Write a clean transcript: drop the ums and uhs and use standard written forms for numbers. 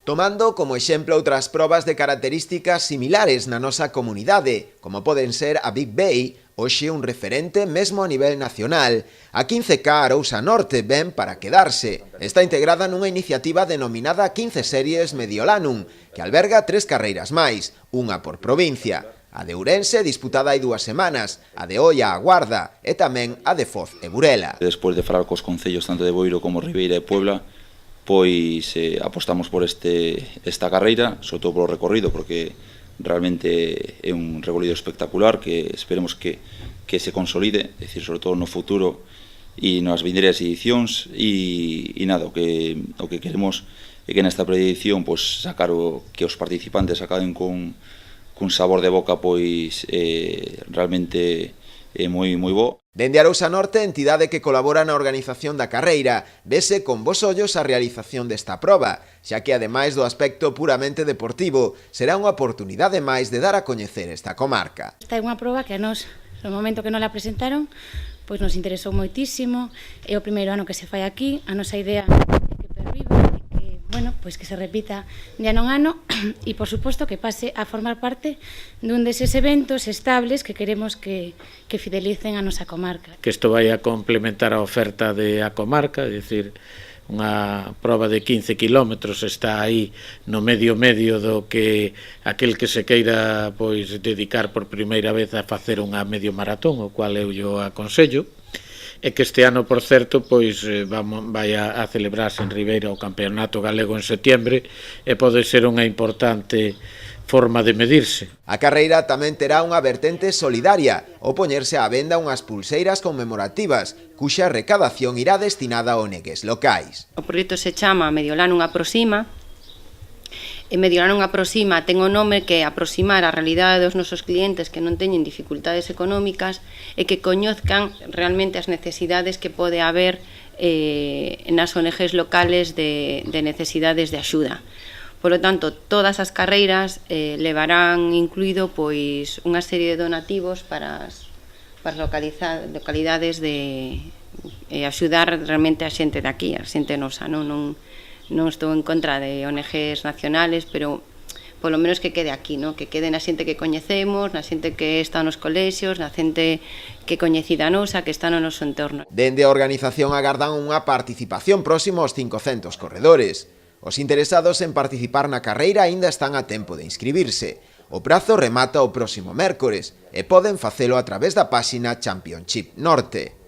Tomando como exemplo outras probas de características similares na nosa comunidade, como poden ser a Big Bay, hoxe un referente mesmo a nivel nacional. A 15K Arousa Norte ven para quedarse. Está integrada nunha iniciativa denominada 15 Series Mediolanum, que alberga 3 carreiras máis, unha por provincia. A de Ourense, disputada hai 2 semanas, a de Oia a Guarda e tamén a de Foz e Burela. Despois de falar cos concellos tanto de Boiro como Ribeira e Puebla, pois apostamos por esta carreira, sobre todo polo recorrido, porque realmente é un recorrido espectacular que esperemos que se consolide, é dicir, sobre todo no futuro e nas vindeiras edicións e nada, o que queremos é que nesta preedición pois, sacar que os participantes acaben cun sabor de boca pois realmente moi bo. Dende Arousa Norte, entidade que colabora na organización da carreira, vese con bos ollos a realización desta proba, xa que ademais do aspecto puramente deportivo, será unha oportunidade máis de dar a coñecer esta comarca. Esta é unha proba que a nos, no momento que nos la presentaron, pois nos interesou moitísimo, é o primeiro ano que se fai aquí, a nosa idea é que perviva, pois que se repita de ano en ano e, por suposto, que pase a formar parte dun deses eventos estables que queremos que fidelicen a nosa comarca. Que isto vai a complementar a oferta da comarca, é dicir, unha proba de 15 kilómetros está aí no medio do que aquel que se queira pois dedicar por primeira vez a facer unha medio maratón, o cual eu yo aconsello. E que este ano, por certo, pois vai a celebrarse en Ribeira o Campeonato Galego en setembro e pode ser unha importante forma de medirse. A carreira tamén terá unha vertente solidaria, o poñerse á venda unhas pulseiras conmemorativas, cuxa recadación irá destinada a ONGs locais. O proxecto se chama Mediolanum Aproxima, e Mediolanum Aproxima ten o nome que aproximar a realidade dos nosos clientes que non teñen dificultades económicas e que coñezcan realmente as necesidades que pode haber nas ONGs locales de necesidades de axuda. Por lo tanto, todas as carreiras levarán incluído pois unha serie de donativos para as localidades de axudar realmente a xente de aquí, a xente nosa, non estou en contra de ONGs nacionales, pero polo menos que quede aquí, que quede na xente que coñecemos, na xente que está nos colexios, na xente que coñecida nosa, que está no noso entorno. Dende a organización agardan unha participación próxima aos 500 corredores. Os interesados en participar na carreira aínda están a tempo de inscribirse. O prazo remata o próximo mércores e poden facelo a través da páxina Championship Norte.